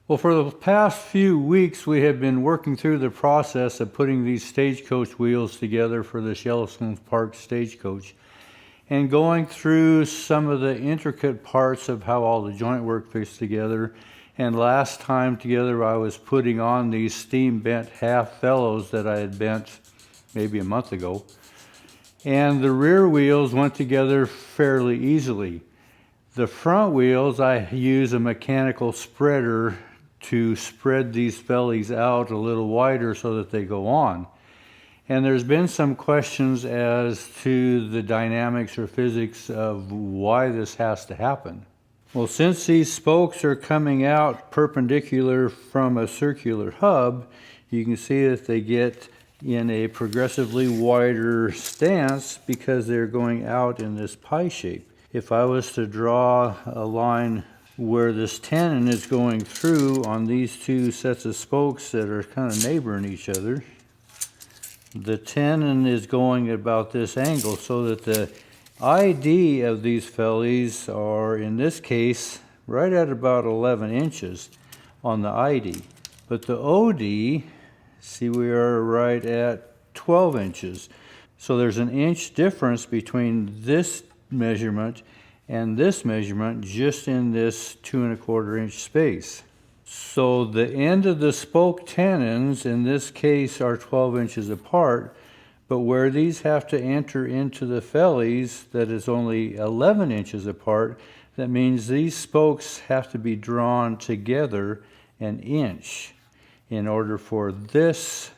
Well, for the past few weeks, we have been working through the process of putting these Stagecoach wheels together for the Yellowstone Park Stagecoach and going through some of the intricate parts of how all the joint work fits together. And last time together, I was putting on these steam bent half felloes that I had bent maybe a month ago. And the rear wheels went together fairly easily. The front wheels, I use a mechanical spreader to spread these fellies out a little wider so that they go on. And there's been some questions as to the dynamics or physics of why this has to happen. Well, since these spokes are coming out perpendicular from a circular hub, you can see that they get in a progressively wider stance because they're going out in this pie shape. If I was to draw a line where this tenon is going through on these two sets of spokes that are kind of neighboring each other, the tenon is going about this angle so that the ID of these fellies are, in this case, right at about 11 inches on the ID. But the OD, see, we are right at 12 inches. So there's an inch difference between this measurement and this measurement just in this 2 1/4 inch space. So the end of the spoke tenons in this case are 12 inches apart, but where these have to enter into the fellies, that is only 11 inches apart. That means these spokes have to be drawn together an inch in order for this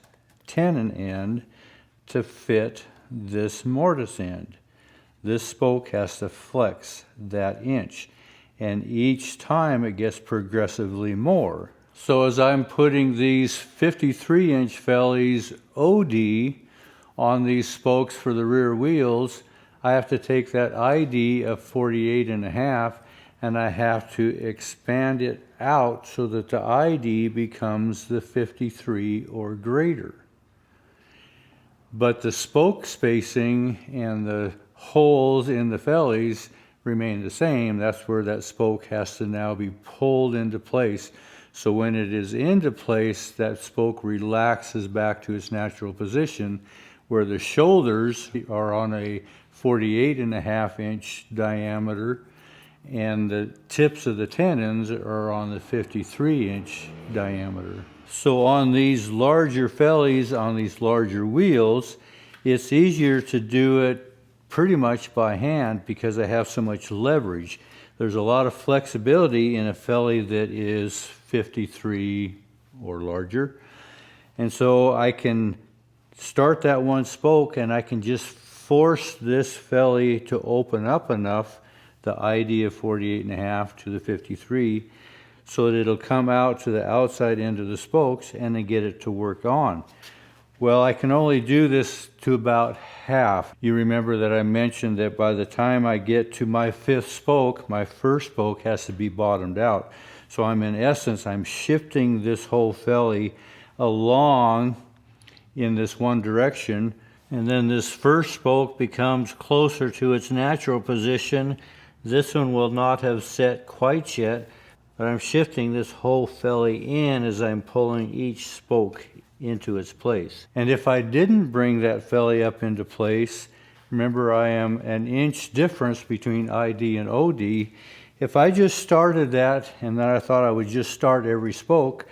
tenon end to fit this mortise end. This spoke has to flex that inch, and each time it gets progressively more. So as I'm putting these 53-inch fellies OD on these spokes for the rear wheels, I have to take that ID of 48.5 and I have to expand it out so that the ID becomes the 53 or greater. But the spoke spacing and the holes in the fellies remain the same. That's where that spoke has to now be pulled into place. So when it is into place, that spoke relaxes back to its natural position, where the shoulders are on a 48.5-inch diameter and the tips of the tenons are on the 53-inch diameter. So on these larger fellies, on these larger wheels, it's easier to do it pretty much by hand because I have so much leverage. There's a lot of flexibility in a felly that is 53 or larger. And so I can start that one spoke and I can just force this felly to open up enough, the ID of 48.5 to the 53, so that it'll come out to the outside end of the spokes and then get it to work on. Well, I can only do this to about half. You remember that I mentioned that by the time I get to my fifth spoke, my first spoke has to be bottomed out. So I'm shifting this whole felly along in this one direction, and then this first spoke becomes closer to its natural position. This one will not have set quite yet, but I'm shifting this whole felly in as I'm pulling each spoke into its place. And if I didn't bring that felly up into place, remember I am an inch difference between ID and OD. If I just started that and then I thought I would just start every spoke,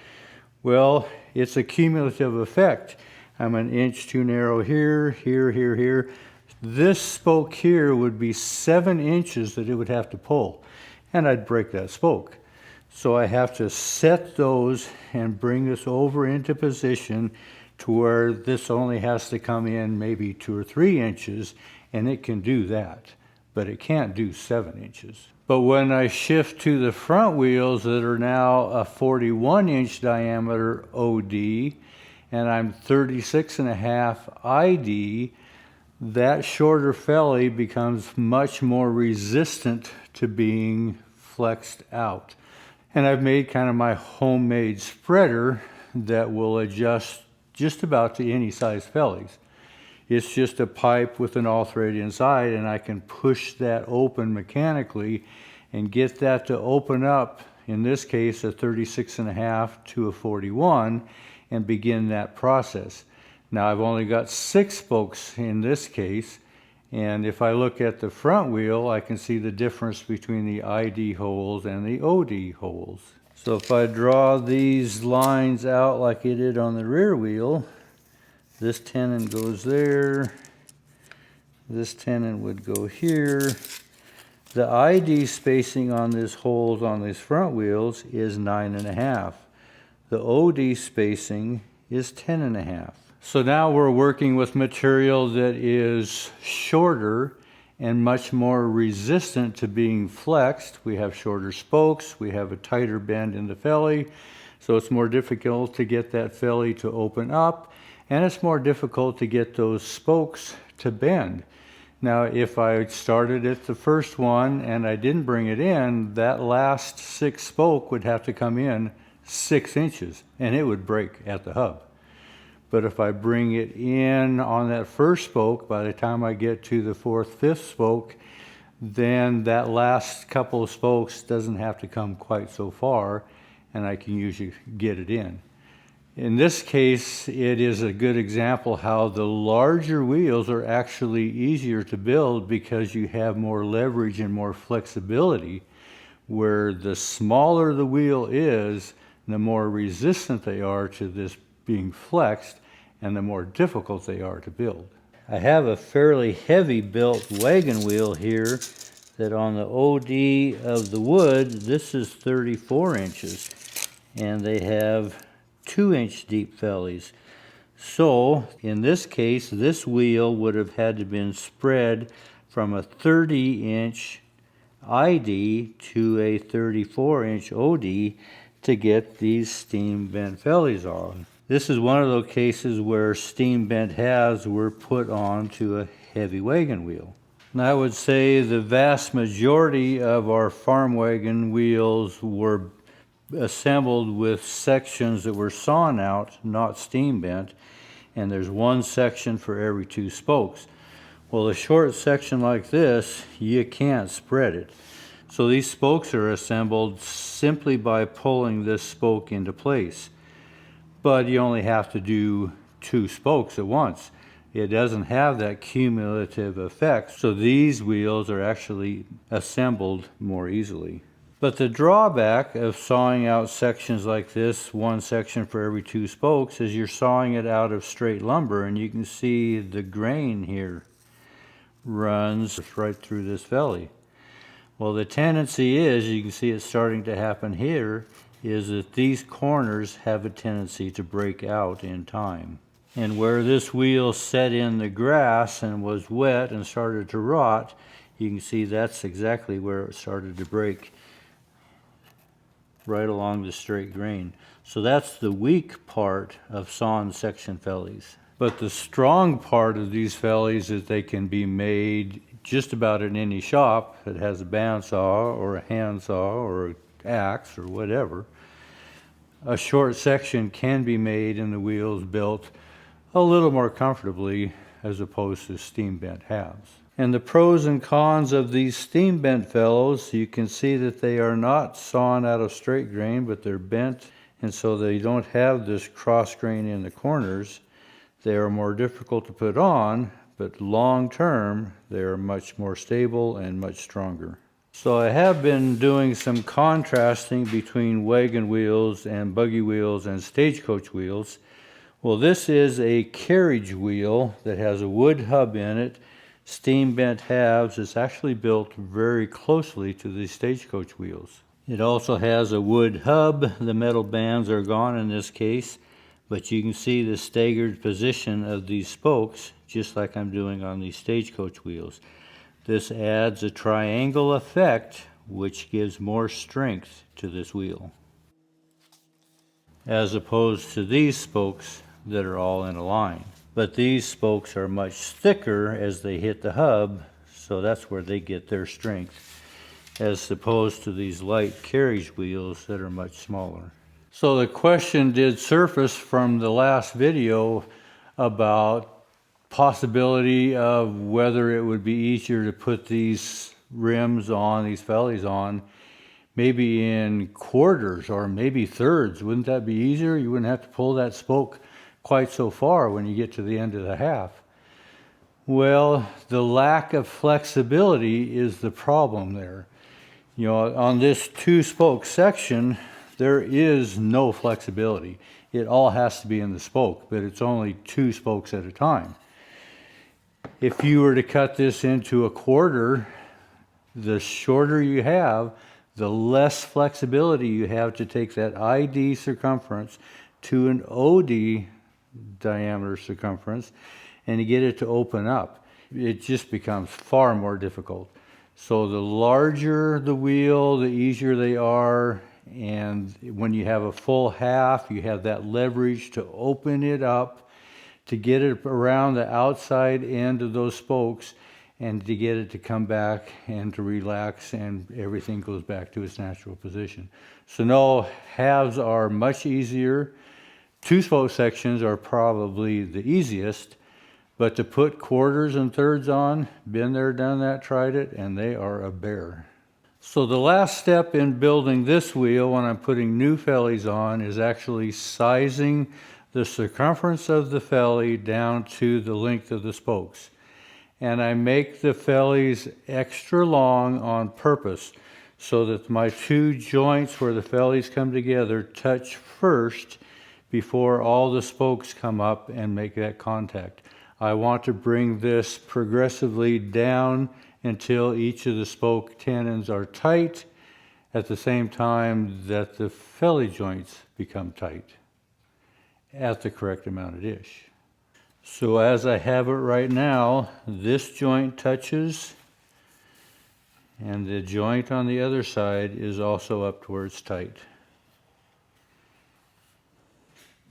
well, it's a cumulative effect. I'm an inch too narrow here, here, here, here. This spoke here would be 7 inches that it would have to pull, and I'd break that spoke. So I have to set those and bring this over into position to where this only has to come in maybe 2 or 3 inches, and it can do that, but it can't do 7 inches. But when I shift to the front wheels that are now a 41-inch diameter OD, and I'm 36.5 ID, that shorter felly becomes much more resistant to being flexed out. And I've made kind of my homemade spreader that will adjust just about to any size fellies. It's just a pipe with an all-thread inside, and I can push that open mechanically and get that to open up in this case a 36.5 to a 41, and begin that process. Now I've only got 6 spokes in this case, and if I look at the front wheel, I can see the difference between the ID holes and the OD holes. So if I draw these lines out like I did on the rear wheel, this tenon goes there, this tenon would go here. The ID spacing on these holes on these front wheels is 9.5. The OD spacing is 10.5. So now we're working with material that is shorter and much more resistant to being flexed. We have shorter spokes, we have a tighter bend in the felly, so it's more difficult to get that felly to open up, and it's more difficult to get those spokes to bend. Now if I started at the first one and I didn't bring it in, that last 6 spoke would have to come in 6 inches and it would break at the hub. But if I bring it in on that first spoke, by the time I get to the 4th, 5th spoke, then that last couple of spokes doesn't have to come quite so far, and I can usually get it in. In this case, it is a good example how the larger wheels are actually easier to build because you have more leverage and more flexibility, where the smaller the wheel is, the more resistant they are to this being flexed, and the more difficult they are to build. I have a fairly heavy built wagon wheel here that on the OD of the wood, this is 34 inches, and they have 2-inch deep fellies. So in this case, this wheel would have had to been spread from a 30-inch ID to a 34-inch OD to get these steam bent fellies on. This is one of those cases where steam bent halves were put onto a heavy wagon wheel. And I would say the vast majority of our farm wagon wheels were assembled with sections that were sawn out, not steam bent, and there's 1 section for every 2 spokes. Well, a short section like this, you can't spread it. So these spokes are assembled simply by pulling this spoke into place. But you only have to do 2 spokes at once. It doesn't have that cumulative effect, so these wheels are actually assembled more easily. But the drawback of sawing out sections like this, 1 section for every 2 spokes, is you're sawing it out of straight lumber, and you can see the grain here runs right through this felly. Well, the tendency is, you can see it starting to happen here, is that these corners have a tendency to break out in time. And where this wheel set in the grass and was wet and started to rot, you can see that's exactly where it started to break, right along the straight grain. So that's the weak part of sawn section fellies. But the strong part of these fellies is they can be made just about in any shop that has a bandsaw or a handsaw or an axe or whatever. A short section can be made and the wheels built a little more comfortably as opposed to steam bent halves. And the pros and cons of these steam bent fellows, you can see that they are not sawn out of straight grain, but they're bent, and so they don't have this cross grain in the corners. They are more difficult to put on, but long term they are much more stable and much stronger. So I have been doing some contrasting between wagon wheels and buggy wheels and stagecoach wheels. Well, this is a carriage wheel that has a wood hub in it, steam bent halves. It's actually built very closely to the stagecoach wheels. It also has a wood hub. The metal bands are gone in this case, but you can see the staggered position of these spokes, just like I'm doing on these stagecoach wheels. This adds a triangle effect, which gives more strength to this wheel, as opposed to these spokes that are all in a line. But these spokes are much thicker as they hit the hub, so that's where they get their strength, as opposed to these light carriage wheels that are much smaller. So the question did surface from the last video about possibility of whether it would be easier to put these rims on, these fellies on, maybe in quarters or maybe thirds. Wouldn't that be easier? You wouldn't have to pull that spoke quite so far when you get to the end of the half. Well, the lack of flexibility is the problem there. You know, on this 2-spoke section, there is no flexibility. It all has to be in the spoke, but it's only 2 spokes at a time. If you were to cut this into a quarter, the shorter you have, the less flexibility you have to take that ID circumference to an OD diameter circumference and to get it to open up. It just becomes far more difficult. So the larger the wheel, the easier they are, and when you have a full half, you have that leverage to open it up, to get it around the outside end of those spokes, and to get it to come back and to relax, and everything goes back to its natural position. So no, halves are much easier. 2-spoke sections are probably the easiest, but to put quarters and thirds on, been there, done that, tried it, and they are a bear. So the last step in building this wheel when I'm putting new fellies on is actually sizing the circumference of the felly down to the length of the spokes. And I make the fellies extra long on purpose so that my 2 joints where the fellies come together touch first before all the spokes come up and make that contact. I want to bring this progressively down until each of the spoke tenons are tight at the same time that the felly joints become tight at the correct amount of dish. So as I have it right now, this joint touches and the joint on the other side is also up to where it's tight.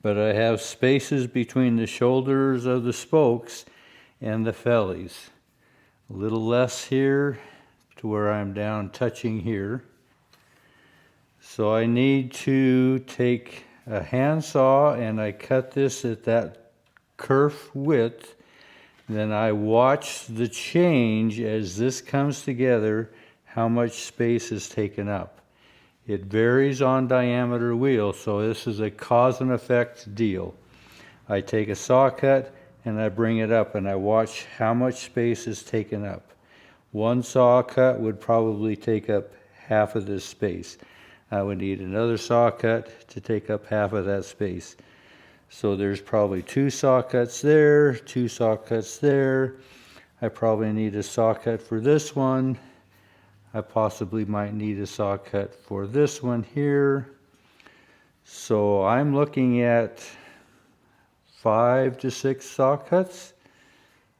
But I have spaces between the shoulders of the spokes and the fellies. A little less here to where I'm down touching here. So I need to take a handsaw and I cut this at that kerf width. Then I watch the change as this comes together, how much space is taken up. It varies on diameter wheel, so this is a cause and effect deal. I take a saw cut and I bring it up and I watch how much space is taken up. One saw cut would probably take up half of this space. I would need another saw cut to take up half of that space. So there's probably 2 saw cuts there, 2 saw cuts there. I probably need a saw cut for this one. I possibly might need a saw cut for this one here. So I'm looking at 5 to 6 saw cuts,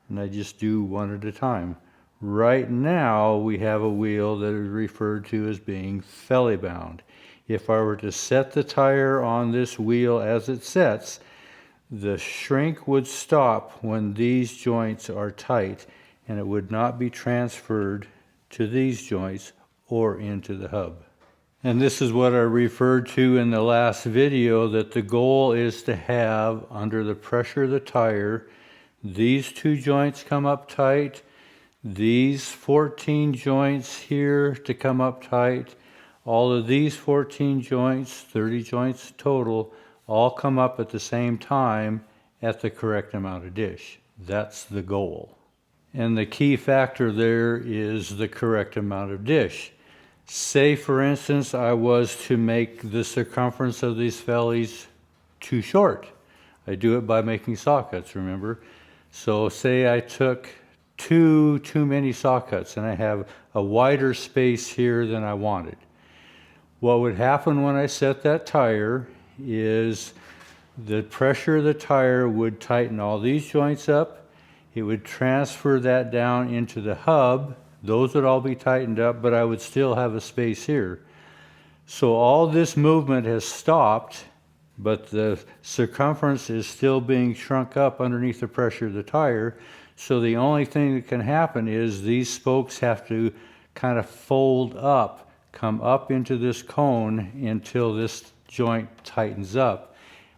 and I just do one at a time. Right now we have a wheel that is referred to as being Felloe-Bound. If I were to set the tire on this wheel as it sets, the shrink would stop when these joints are tight, and it would not be transferred to these joints or into the hub. And this is what I referred to in the last video, that the goal is to have, under the pressure of the tire, these 2 joints come up tight, these 14 joints here to come up tight, all of these 14 joints, 30 joints total, all come up at the same time at the correct amount of dish. That's the goal. And the key factor there is the correct amount of dish. Say, for instance, I was to make the circumference of these fellies too short. I do it by making saw cuts, remember? So say I took too many saw cuts and I have a wider space here than I wanted. What would happen when I set that tire is the pressure of the tire would tighten all these joints up. It would transfer that down into the hub. Those would all be tightened up, but I would still have a space here. So all this movement has stopped, but the circumference is still being shrunk up underneath the pressure of the tire. So the only thing that can happen is these spokes have to kind of fold up, come up into this cone until this joint tightens up,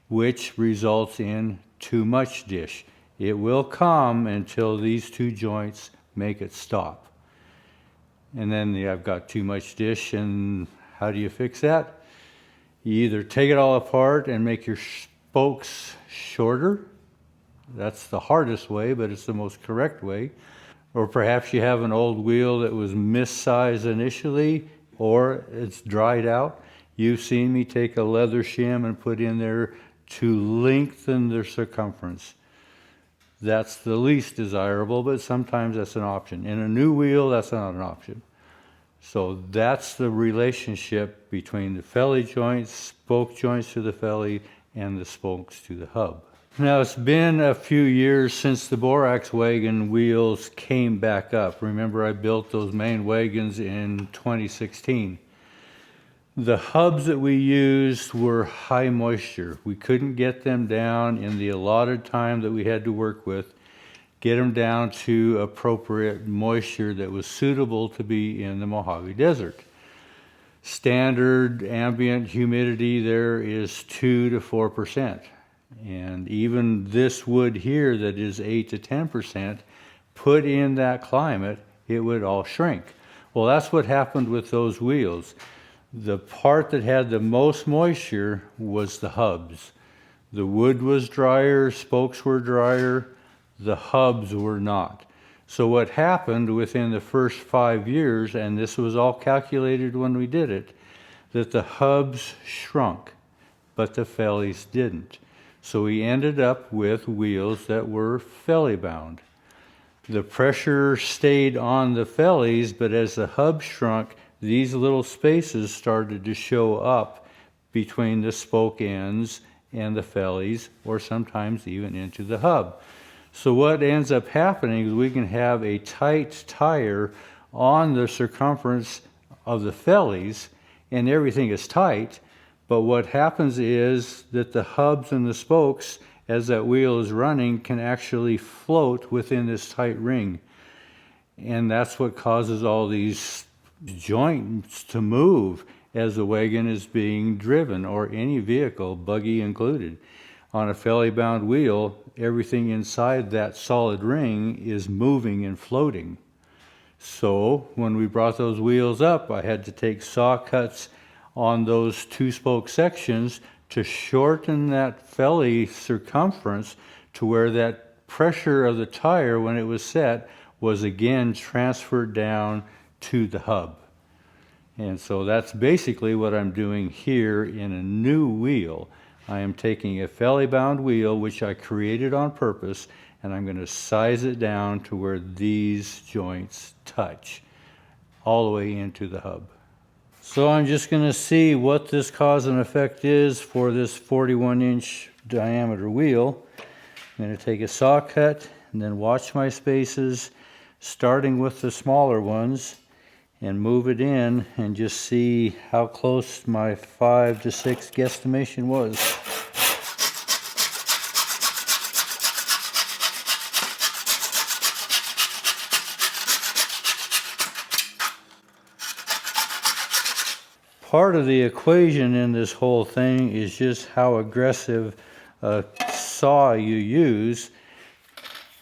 which results in too much dish. It will come until these 2 joints make it stop. And then I've got too much dish, and How do you fix that? You either take it all apart and make your spokes shorter. That's the hardest way, but it's the most correct way. Or perhaps you have an old wheel that was missized initially, or it's dried out. You've seen me take a leather shim and put in there to lengthen the circumference. That's the least desirable, but sometimes that's an option. In a new wheel, that's not an option. So that's the relationship between the felly joints, spoke joints to the felly, and the spokes to the hub. Now, it's been a few years since the borax wagon wheels came back up. Remember, I built those main wagons in 2016. The hubs that we used were high moisture. We couldn't get them down in the allotted time that we had to work with, get them down to appropriate moisture that was suitable to be in the Mojave Desert. Standard ambient humidity there is 2 to 4%. And even this wood here that is 8 to 10%, put in that climate, it would all shrink. Well, that's what happened with those wheels. The part that had the most moisture was the hubs. The wood was drier, spokes were drier, the hubs were not. So what happened within the first 5 years, and this was all calculated when we did it, that the hubs shrunk, but the fellies didn't. So we ended up with wheels that were Felloe-Bound. The pressure stayed on the fellies, but as the hub shrunk, these little spaces started to show up between the spoke ends and the fellies, or sometimes even into the hub. So what ends up happening is we can have a tight tire on the circumference of the fellies, and everything is tight. But what happens is that the hubs and the spokes, as that wheel is running, can actually float within this tight ring. And that's what causes all these joints to move as the wagon is being driven, or any vehicle, buggy included. On a Felloe-Bound wheel, everything inside that solid ring is moving and floating. So when we brought those wheels up, I had to take saw cuts on those 2-spoke sections to shorten that felly circumference to where that pressure of the tire, when it was set, was again transferred down to the hub. And so that's basically what I'm doing here in a new wheel. I am taking a Felloe-Bound wheel, which I created on purpose, and I'm going to size it down to where these joints touch, all the way into the hub. So I'm just going to see what this cause and effect is for this 41-inch diameter wheel. I'm going to take a saw cut and then watch my spaces, starting with the smaller ones, and move it in and just see how close my 5 to 6 guesstimation was. Part of the equation in this whole thing is just how aggressive a saw you use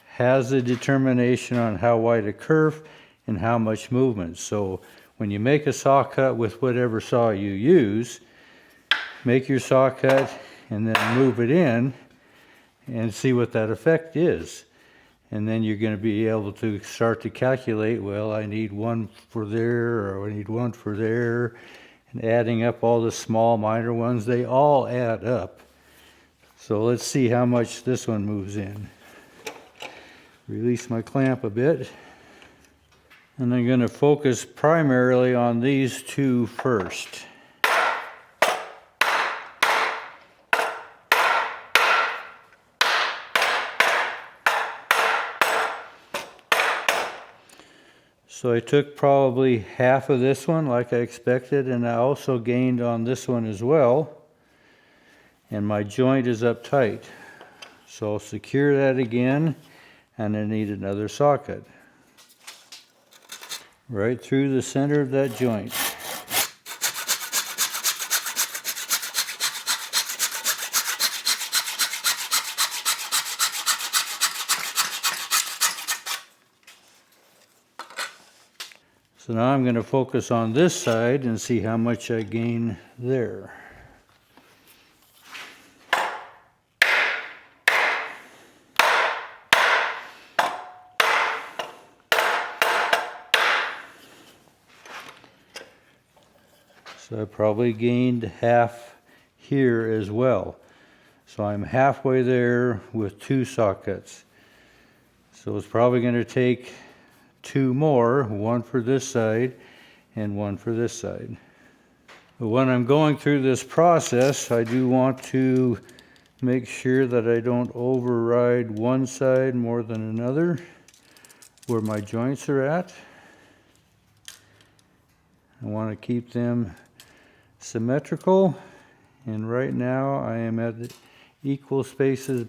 has a determination on how wide a curve and how much movement. So when you make a saw cut with whatever saw you use, make your saw cut and then move it in and see what that effect is. And then you're going to be able to start to calculate, well, I need one for there, or I need one for there. And adding up all the small minor ones, they all add up. So let's see how much this one moves in. Release my clamp a bit. And I'm going to focus primarily on these two first. So I took probably half of this one like I expected, and I also gained on this one as well. And my joint is up tight. So I'll secure that again, and I need another saw cut. Right through the center of that joint. So now I'm going to focus on this side and see how much I gain there. So I probably gained half here as well. So I'm halfway there with 2 saw cuts. So it's probably going to take 2 more, one for this side and one for this side. But when I'm going through this process, I do want to make sure that I don't override one side more than another where my joints are at. I want to keep them symmetrical, and right now I am at equal spaces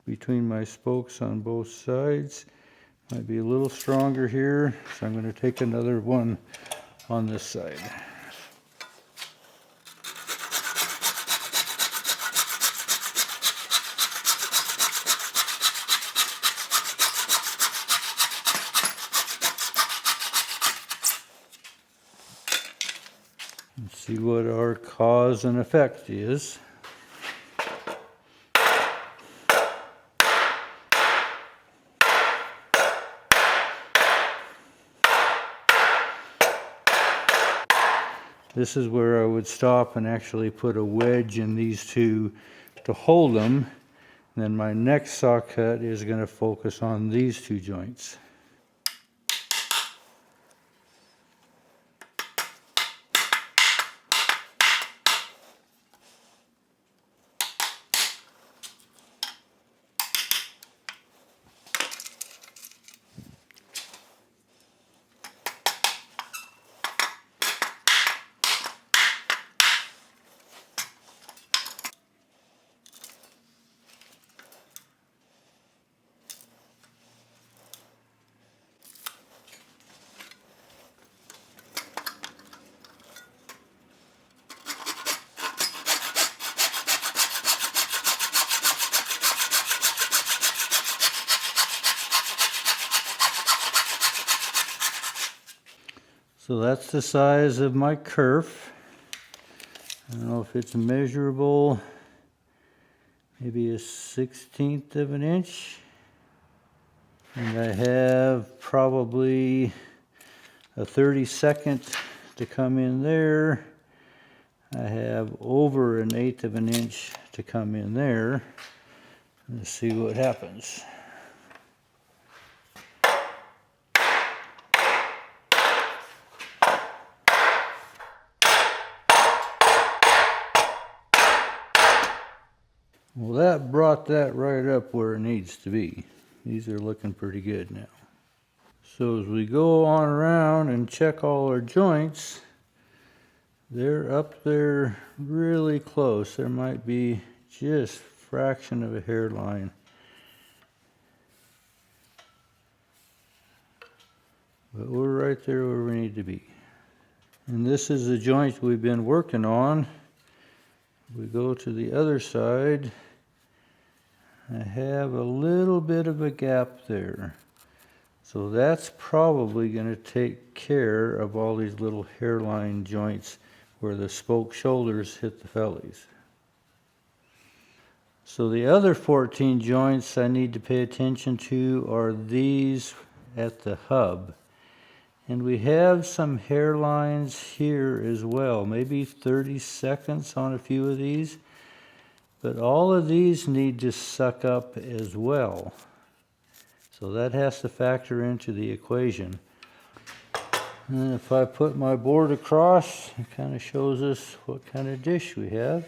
between my spokes on both sides. Might be a little stronger here, so I'm going to take another one on this side. Let's see what our cause and effect is. This is where I would stop and actually put a wedge in these two to hold them. And then my next saw cut is going to focus on these 2 joints. So that's the size of my kerf. I don't know if it's measurable, maybe a 1/16 of an inch. And I have probably a 32nd to come in there. I have over an 1/8 of an inch to come in there. Let's see what happens. Well, that brought that right up where it needs to be. These are looking pretty good now. So as we go on around and check all our joints, they're up there really close. There might be just a fraction of a hairline. But we're right there where we need to be. And this is the joint we've been working on. We go to the other side. I have a little bit of a gap there. So that's probably going to take care of all these little hairline joints where the spoke shoulders hit the fellies. So the other 14 joints I need to pay attention to are these at the hub. And we have some hairlines here as well, maybe 30 seconds on a few of these. But all of these need to suck up as well. So that has to factor into the equation. And if I put my board across, it kind of shows us what kind of dish we have.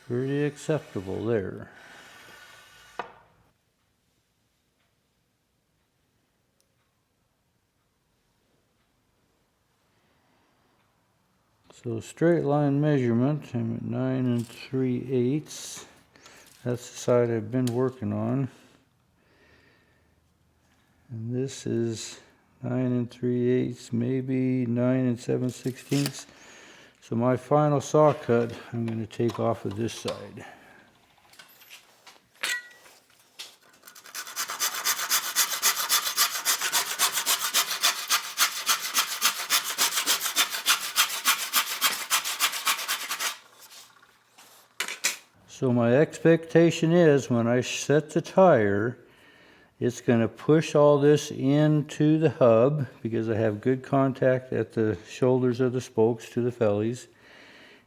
Pretty acceptable there. So straight line measurement, I'm at 9 3/8. That's the side I've been working on. And this is 9 3/8, maybe 9 7/16. So my final saw cut, I'm going to take off of this side. So my expectation is when I set the tire, it's going to push all this into the hub because I have good contact at the shoulders of the spokes to the fellies.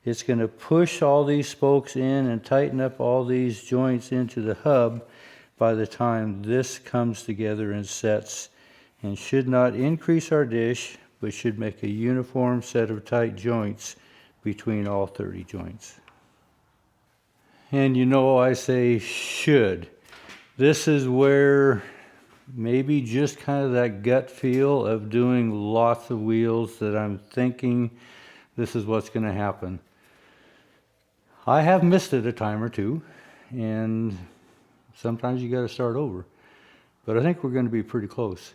It's going to push all these spokes in and tighten up all these joints into the hub by the time this comes together and sets, and should not increase our dish, but should make a uniform set of tight joints between all 30 joints. And you know, I say should. This is where maybe just kind of that gut feel of doing lots of wheels that I'm thinking this is what's going to happen. I have missed it a time or two, and sometimes you got to start over. But I think we're going to be pretty close.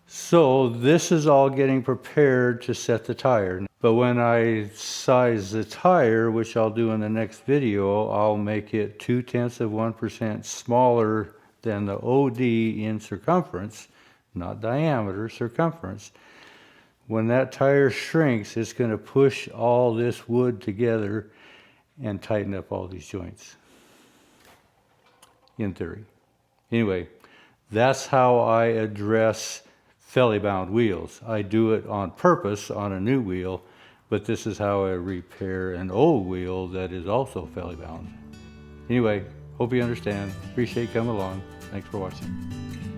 So this is all getting prepared to set the tire. But when I size the tire, which I'll do in the next video, I'll make it 0.2% smaller than the OD in circumference, not diameter, circumference. When that tire shrinks, it's going to push all this wood together and tighten up all these joints, in theory. Anyway, that's how I address Felloe-Bound wheels. I do it on purpose on a new wheel, but this is how I repair an old wheel that is also Felloe-Bound. Anyway, hope you understand. Appreciate you coming along. Thanks for watching.